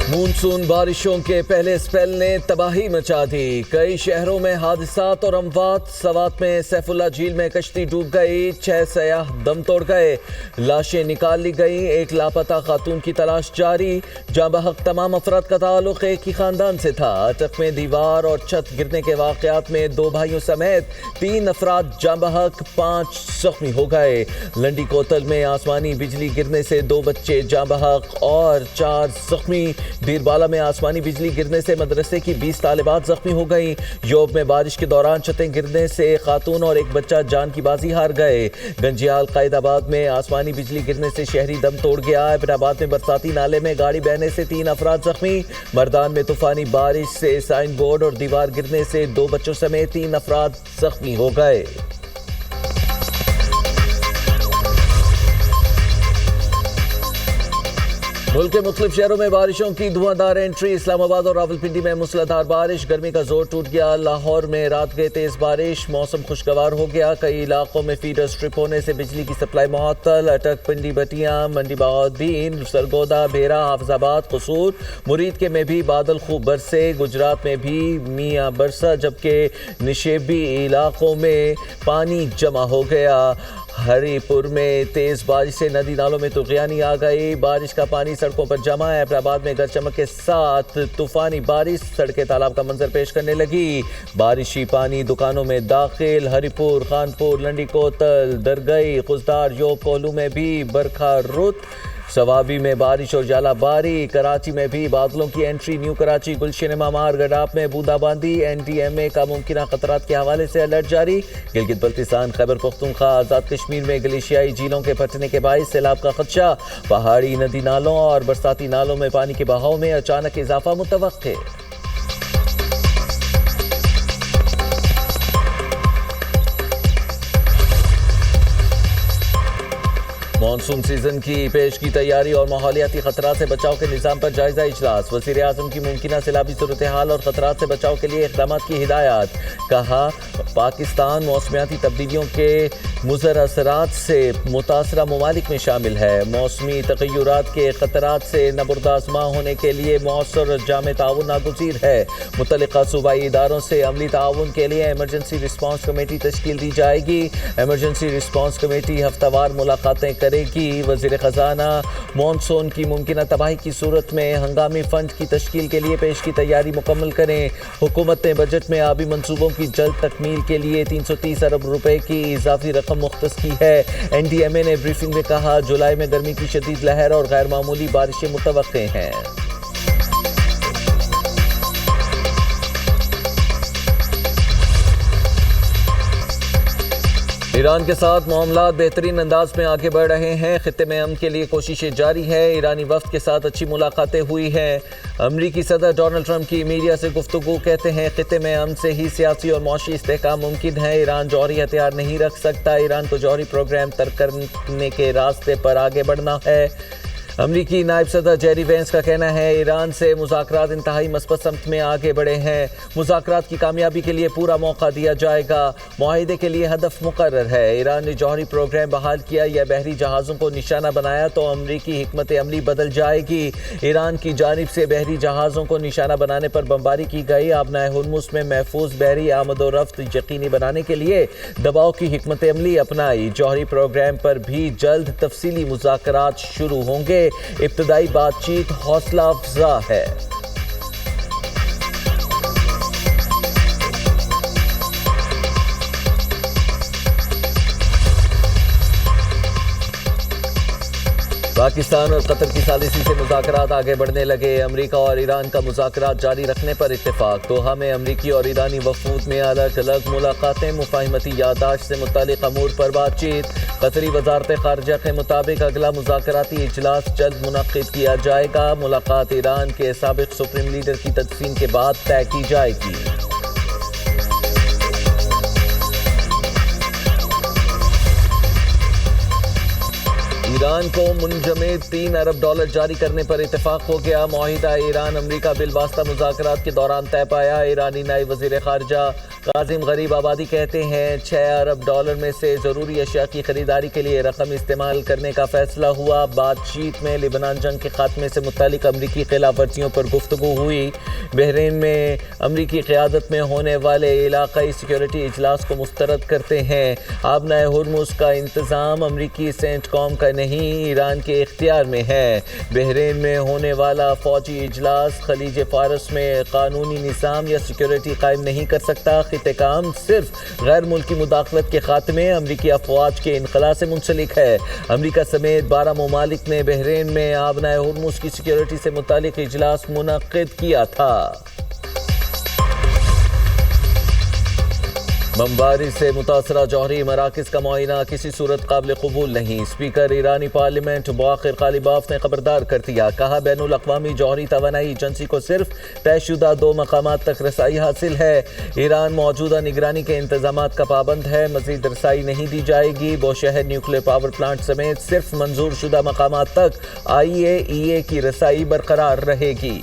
Monsoon بارشوں کے پہلے سپیل نے تباہی مچا دی، کئی شہروں میں حادثات اور اموات۔ سوات میں سیف اللہ جھیل میں کشتی ڈوب گئی، 6 سیاح دم توڑ گئے، لاشیں نکال لی گئیں، ایک لاپتہ خاتون کی تلاش جاری۔ جاں بحق تمام افراد کا تعلق ایک ہی خاندان سے تھا۔ اٹک میں دیوار اور چھت گرنے کے واقعات میں 2 بھائیوں سمیت 3 افراد جاں بحق، 5 زخمی ہو گئے۔ لنڈی کوتل میں آسمانی بجلی گرنے سے 2 بچے جاں بحق اور 4 زخمی۔ بیربالا میں آسمانی بجلی گرنے سے مدرسے کی 20 طالبات زخمی ہو گئیں۔ یوب میں بارش کے دوران چھتیں گرنے سے ایک خاتون اور ایک بچہ جان کی بازی ہار گئے۔ گنجیال قائد آباد میں آسمانی بجلی گرنے سے شہری دم توڑ گیا۔ ابن آباد میں برساتی نالے میں گاڑی بہنے سے 3 افراد زخمی۔ مردان میں طوفانی بارش سے سائن بورڈ اور دیوار گرنے سے 2 بچوں سمیت 3 افراد زخمی ہو گئے۔ ملک کے مختلف شہروں میں بارشوں کی دھواں انٹری۔ اسلام آباد اور راولپنڈی میں موسلادھار بارش، گرمی کا زور ٹوٹ گیا۔ لاہور میں رات گئے تیز بارش، موسم خوشگوار ہو گیا۔ کئی علاقوں میں فیڈر سٹرپ ہونے سے بجلی کی سپلائی معطل۔ اٹک، پنڈی بٹیاں، منڈی بہاؤالدین، سرگودا، بھیرا، حافظ آباد، قصور، مرید کے میں بھی بادل خوب برسے۔ گجرات میں بھی میاں برسا، جبکہ نشیبی علاقوں میں پانی جمع ہو گیا۔ ہری پور میں تیز بارش سے ندی نالوں میں طغیانی آ گئی، بارش کا پانی سڑکوں پر جمع ہے۔ ابن میں گرج چمک کے ساتھ طوفانی بارش، سڑکیں تالاب کا منظر پیش کرنے لگی۔ بارشی پانی دکانوں میں داخل۔ ہری پور، خانپور، لنڈی کوتل، درگئی، خزدار، یوب، کولو میں بھی برکھا رت۔ سوابی میں بارش اور ژالہ باری۔ کراچی میں بھی بادلوں کی انٹری۔ نیو کراچی، گلشن امامار، گڈاپ میں بوندا باندی۔ NDMA کا ممکنہ خطرات کے حوالے سے الرٹ جاری۔ گلگت بلتستان، خیبر پختونخوا، آزاد کشمیر میں گلیشیائی جھیلوں کے پھٹنے کے باعث سیلاب کا خدشہ۔ پہاڑی ندی نالوں اور برساتی نالوں میں پانی کے بہاؤ میں اچانک اضافہ متوقع۔ مانسون سیزن کی پیشگی تیاری اور ماحولیاتی خطرات سے بچاؤ کے نظام پر جائزہ اجلاس۔ وزیر اعظم کی ممکنہ سیلابی صورتحال اور خطرات سے بچاؤ کے لیے اقدامات کی ہدایات۔ کہا، پاکستان موسمیاتی تبدیلیوں کے مضر اثرات سے متاثرہ ممالک میں شامل ہے۔ موسمی تغیرات کے خطرات سے نبردآزما ہونے کے لیے مؤثر اور جامع تعاون ناگزیر ہے۔ متعلقہ صوبائی اداروں سے عملی تعاون کے لیے ایمرجنسی رسپانس کمیٹی تشکیل دی جائے گی۔ ایمرجنسی رسپانس کمیٹی ہفتہ وار ملاقاتیں کرے گی۔ وزیر خزانہ مانسون کی ممکنہ تباہی کی صورت میں ہنگامی فنڈ کی تشکیل کے لیے پیش کی تیاری مکمل کریں۔ حکومت نے بجٹ میں آبی منصوبوں کی جلد تکمیل کے لیے 330 ارب روپے کی اضافی رقم مختص کی ہے۔ NDMA نے بریفنگ میں کہا، جولائی میں گرمی کی شدید لہر اور غیر معمولی بارشیں متوقع ہیں۔ ایران کے ساتھ معاملات بہترین انداز میں آگے بڑھ رہے ہیں۔ خطے میں امن کے لیے کوششیں جاری ہے۔ ایرانی وفد کے ساتھ اچھی ملاقاتیں ہوئی ہیں۔ امریکی صدر ڈونلڈ ٹرمپ کی میڈیا سے گفتگو، کہتے ہیں خطے میں امن سے ہی سیاسی اور معاشی استحکام ممکن ہے۔ ایران جوہری ہتھیار نہیں رکھ سکتا، ایران کو جوہری پروگرام ترک کرنے کے راستے پر آگے بڑھنا ہے۔ امریکی نائب صدر جیری وینس کا کہنا ہے، ایران سے مذاکرات انتہائی مثبت سمت میں آگے بڑھے ہیں۔ مذاکرات کی کامیابی کے لیے پورا موقع دیا جائے گا۔ معاہدے کے لیے ہدف مقرر ہے۔ ایران نے جوہری پروگرام بحال کیا یا بحری جہازوں کو نشانہ بنایا تو امریکی حکمت عملی بدل جائے گی۔ ایران کی جانب سے بحری جہازوں کو نشانہ بنانے پر بمباری کی گئی۔ آبنائے ہرمز میں محفوظ بحری آمد و رفت یقینی بنانے کے لیے دباؤ کی حکمت عملی اپنائی۔ جوہری پروگرام پر بھی جلد تفصیلی مذاکرات شروع ہوں گے۔ ابتدائی بات چیت حوصلہ افزا ہے۔ پاکستان اور قطر کی ثالثی سے مذاکرات آگے بڑھنے لگے۔ امریکہ اور ایران کا مذاکرات جاری رکھنے پر اتفاق۔ دوحہ میں امریکی اور ایرانی وفود میں الگ الگ ملاقاتیں، مفاہمتی یادداشت سے متعلق امور پر بات چیت۔ قطری وزارت خارجہ کے مطابق اگلا مذاکراتی اجلاس جلد منعقد کیا جائے گا۔ ملاقات ایران کے سابق سپریم لیڈر کی تدفین کے بعد طے کی جائے گی۔ ایران کو منجمد $3 ارب جاری کرنے پر اتفاق ہو گیا۔ معاہدہ ایران امریکہ بالواسطہ مذاکرات کے دوران طے پایا۔ ایرانی نائب وزیر خارجہ قاسم غریب آبادی کہتے ہیں 6 ارب ڈالر میں سے ضروری اشیاء کی خریداری کے لیے رقم استعمال کرنے کا فیصلہ ہوا۔ بات چیت میں لبنان جنگ کے خاتمے سے متعلق امریکی خلاف ورزیوں پر گفتگو ہوئی۔ بحرین میں امریکی قیادت میں ہونے والے علاقائی سیکیورٹی اجلاس کو مسترد کرتے ہیں۔ آبنائے ہرمز کا انتظام امریکی سینٹ کام کا نہیں، ایران کے اختیار میں ہے۔ بحرین میں ہونے والا فوجی اجلاس خلیج فارس میں قانونی نظام یا سیکیورٹی قائم نہیں کر سکتا۔ خطے کا امن صرف غیر ملکی مداخلت کے خاتمے امریکی افواج کے انخلاء سے منسلک ہے۔ امریکہ سمیت 12 ممالک نے بحرین میں آبنائے ہرمز کی سیکیورٹی سے متعلق اجلاس منعقد کیا تھا۔ بمباری سے متاثرہ جوہری مراکز کا معائنہ کسی صورت قابل قبول نہیں۔ اسپیکر ایرانی پارلیمنٹ باقر غالباف نے خبردار کر دیا، کہا بین الاقوامی جوہری توانائی ایجنسی کو صرف طے شدہ 2 مقامات تک رسائی حاصل ہے۔ ایران موجودہ نگرانی کے انتظامات کا پابند ہے، مزید رسائی نہیں دی جائے گی۔ بوشہر نیوکلیر پاور پلانٹ سمیت صرف منظور شدہ مقامات تک IAEA کی رسائی برقرار رہے گی۔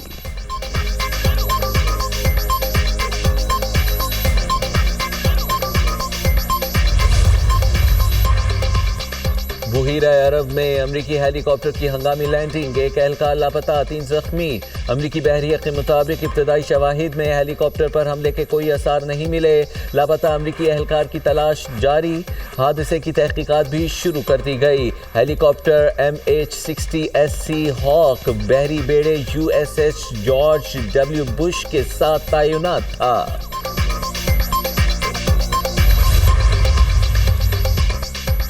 بحیرہ عرب میں امریکی ہیلی کاپٹر کی ہنگامی لینڈنگ، 1 اہلکار لاپتہ، 3 زخمی۔ امریکی بحریہ کے مطابق ابتدائی شواہد میں ہیلی کاپٹر پر حملے کے کوئی آثار نہیں ملے۔ لاپتہ امریکی اہلکار کی تلاش جاری، حادثے کی تحقیقات بھی شروع کر دی گئی۔ ہیلی کاپٹر MH-60SC ہاک بحری بیڑے USS جارج W بش کے ساتھ تعینات تھا۔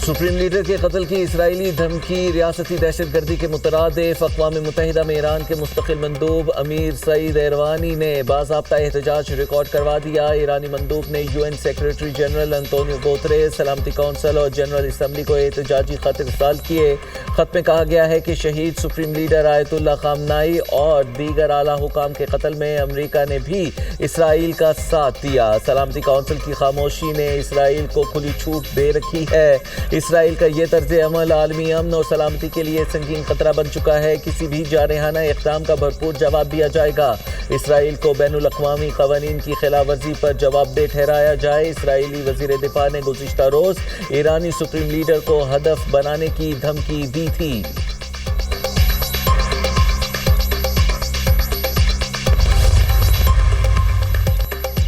سپریم لیڈر کے قتل کی اسرائیلی دھمکی ریاستی دہشت گردی کے مترادف۔ اقوام متحدہ میں ایران کے مستقل مندوب امیر سعید ایروانی نے باضابطہ احتجاج ریکارڈ کروا دیا۔ ایرانی مندوب نے UN سیکریٹری جنرل انطونیو گوتریس، سلامتی کونسل اور جنرل اسمبلی کو احتجاجی خط ارسال کیے۔ خط میں کہا گیا ہے کہ شہید سپریم لیڈر آیت اللہ خامنائی اور دیگر اعلیٰ حکام کے قتل میں امریکہ نے بھی اسرائیل کا ساتھ دیا۔ سلامتی کونسل کی خاموشی نے اسرائیل کو کھلی چھوٹ دے رکھی ہے۔ اسرائیل کا یہ طرز عمل عالمی امن اور سلامتی کے لیے سنگین خطرہ بن چکا ہے۔ کسی بھی جارحانہ اقدام کا بھرپور جواب دیا جائے گا۔ اسرائیل کو بین الاقوامی قوانین کی خلاف ورزی پر جواب دہ ٹھہرایا جائے۔ اسرائیلی وزیر دفاع نے گزشتہ روز ایرانی سپریم لیڈر کو ہدف بنانے کی دھمکی دی تھی۔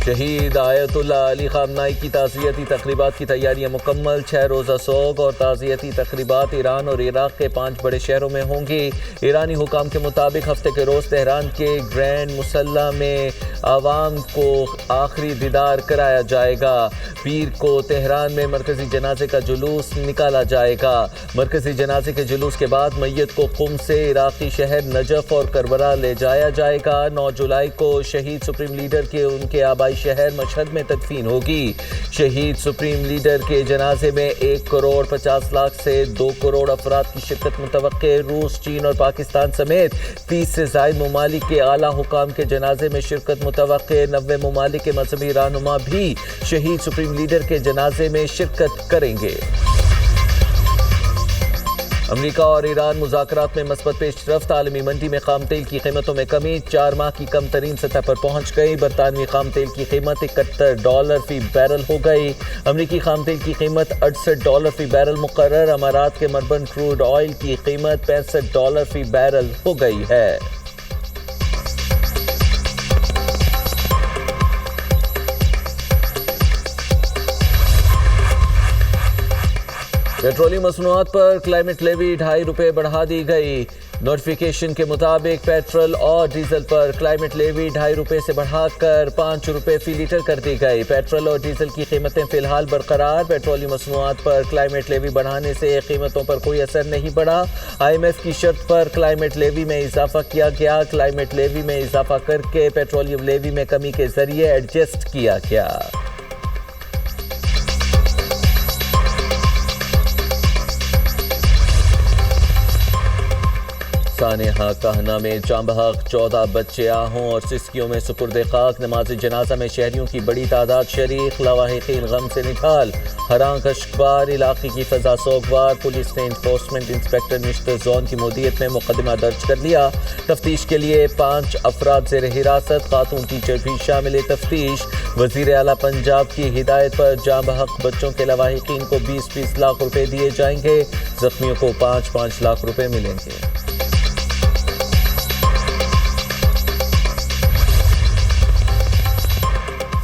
شہید آیت اللہ علی خامنائی کی تعزیتی تقریبات کی تیاریاں مکمل۔ 6 روزہ سوگ اور تعزیتی تقریبات ایران اور عراق کے 5 بڑے شہروں میں ہوں گی۔ ایرانی حکام کے مطابق ہفتے کے روز تہران کے گرینڈ مسلح میں عوام کو آخری دیدار کرایا جائے گا۔ پیر کو تہران میں مرکزی جنازے کا جلوس نکالا جائے گا۔ مرکزی جنازے کے جلوس کے بعد میت کو قم سے عراقی شہر نجف اور کربلا لے جایا جائے گا۔ 9 جولائی کو شہید سپریم لیڈر کے ان کے آبائی شہر مشہد میں تدفین ہوگی۔ شہید سپریم لیڈر کے جنازے میں 1 کروڑ 50 لاکھ سے 2 کروڑ افراد کی شرکت متوقع۔ روس، چین اور پاکستان سمیت 30 سے زائد ممالک کے اعلیٰ حکام کے جنازے میں شرکت متوقع۔ 90 ممالک کے مذہبی رہنما بھی شہید سپریم لیڈر کے جنازے میں شرکت کریں گے۔ امریکہ اور ایران مذاکرات میں مثبت پیش رفت۔ عالمی منڈی میں خام تیل کی قیمتوں میں کمی 4 ماہ کی کم ترین سطح پر پہنچ گئی۔ برطانوی خام تیل کی قیمت $71 فی بیرل ہو گئی۔ امریکی خام تیل کی قیمت $68 فی بیرل مقرر۔ امارات کے مربن کروڈ آئل کی قیمت $65 فی بیرل ہو گئی ہے۔ پیٹرولیم مصنوعات پر کلائمیٹ لیوی ₹2.5 بڑھا دی گئی۔ نوٹیفیکیشن کے مطابق پیٹرول اور ڈیزل پر کلائمیٹ لیوی ₹2.5 سے بڑھا کر ₹5 فی لیٹر کر دی گئی۔ پیٹرول اور ڈیزل کی قیمتیں فی الحال برقرار۔ پیٹرولیم مصنوعات پر کلائمیٹ لیوی بڑھانے سے قیمتوں پر کوئی اثر نہیں پڑا۔ IMF کی شرط پر کلائمیٹ لیوی میں اضافہ کیا گیا۔ کلائمیٹ لیوی میں اضافہ کر کے پیٹرولیم لیوی میں کمی کے ذریعے ایڈجسٹ کیا گیا۔ سانحہ کہنا میں جام بحق 14 بچے آہوں اور سسکیوں میں سپرد خاک. نماز جنازہ میں شہریوں کی بڑی تعداد شریک. لواحقین غم سے نکال. ہراں کشکوار علاقے کی فضا سوگوار. پولیس نے انفورسمنٹ انسپیکٹر نشتر زون کی مدیریت میں مقدمہ درج کر لیا. تفتیش کے لیے 5 افراد زیر حراست. خاتون ٹیچر بھی شامل تفتیش. وزیر اعلیٰ پنجاب کی ہدایت پر جام بحق بچوں کے لواحقین کو 20 لاکھ روپے دیے جائیں گے. زخمیوں کو 5 لاکھ روپے ملیں گے.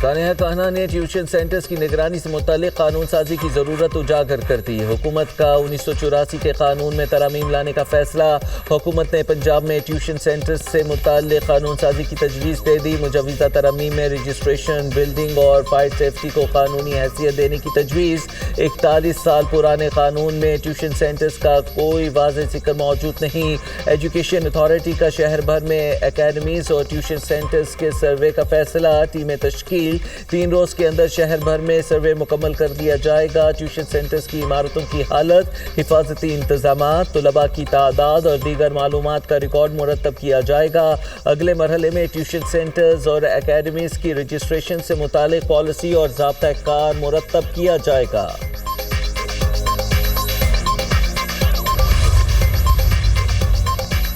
سانحہ کہنا نے ٹیوشن سینٹرز کی نگرانی سے متعلق قانون سازی کی ضرورت اجاگر کر دی. حکومت کا 1984 کے قانون میں ترامیم لانے کا فیصلہ. حکومت نے پنجاب میں ٹیوشن سینٹرز سے متعلق قانون سازی کی تجویز دے دی. مجوزہ ترامیم میں رجسٹریشن، بلڈنگ اور فائر سیفٹی کو قانونی حیثیت دینے کی تجویز. 41 سال پرانے قانون میں ٹیوشن سینٹرز کا کوئی واضح ذکر موجود نہیں. ایجوکیشن اتھارٹی کا شہر بھر میں اکیڈمیز اور ٹیوشن سینٹرز کے سروے کا فیصلہ. ٹیمیں تشکیل. 3 روز کے اندر شہر بھر میں سروے مکمل کر دیا جائے گا. ٹیوشن سینٹرز کی عمارتوں کی حالت، حفاظتی انتظامات، طلباء کی تعداد اور دیگر معلومات کا ریکارڈ مرتب کیا جائے گا. اگلے مرحلے میں ٹیوشن سینٹرز اور اکیڈمیز کی رجسٹریشن سے متعلق پالیسی اور ضابطہ کار مرتب کیا جائے گا.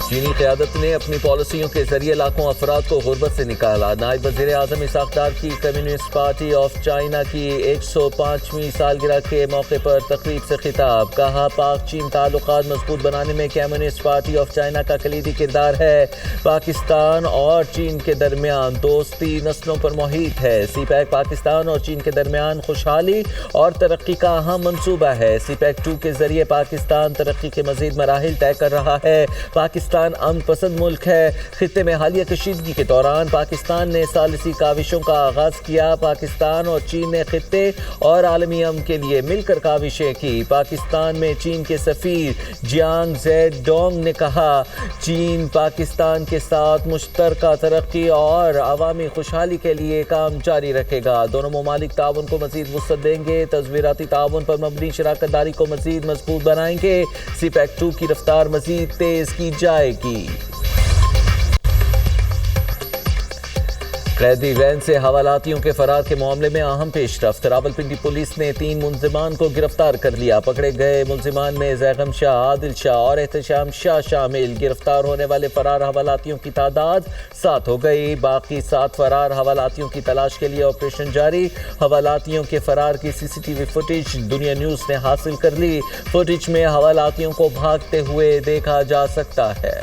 چینی قیادت نے اپنی پالیسیوں کے ذریعے لاکھوں افراد کو غربت سے نکالا. نائب وزیر اعظم اسحاق ڈار کی کمیونسٹ پارٹی آف چائنا کی 105ویں سالگرہ کے موقع پر تقریب سے خطاب. کہا پاک چین تعلقات مضبوط بنانے میں کمیونسٹ پارٹی آف چائنا کا کلیدی کردار ہے. پاکستان اور چین کے درمیان دوستی نسلوں پر محیط ہے. سی پیک پاکستان اور چین کے درمیان خوشحالی اور ترقی کا اہم منصوبہ ہے. سی پیک 2 کے ذریعے پاکستان ترقی کے مزید مراحل طے کر رہا ہے. پاکستان امن پسند ملک ہے. خطے میں حالیہ کشیدگی کے دوران پاکستان نے ثالثی کاوشوں کا آغاز کیا. پاکستان اور چین نے خطے اور عالمی امن کے لیے مل کر کاوشیں کی. پاکستان میں چین کے سفیر جیانگ زیڈ ڈونگ نے کہا چین پاکستان کے ساتھ مشترکہ ترقی اور عوامی خوشحالی کے لیے کام جاری رکھے گا. دونوں ممالک تعاون کو مزید وسعت دیں گے. تصویراتی تعاون پر مبنی شراکت داری کو مزید مضبوط بنائیں گے. سی پیک 2 کی رفتار مزید تیز کی جائے گی. قیدی وین سے حوالاتیوں کے فرار کے معاملے میں اہم پیش رفت. راولپنڈی پولیس نے 3 ملزمان کو گرفتار کر لیا. پکڑے گئے ملزمان میں زیغم شاہ، عادل شاہ اور احتشام شاہ شامل. گرفتار ہونے والے فرار حوالاتیوں کی تعداد 7 ہو گئی. باقی 7 فرار حوالاتیوں کی تلاش کے لیے آپریشن جاری. حوالاتیوں کے فرار کی CCTV فوٹیج دنیا نیوز نے حاصل کر لی. فوٹیج میں حوالاتیوں کو بھاگتے ہوئے دیکھا جا سکتا ہے.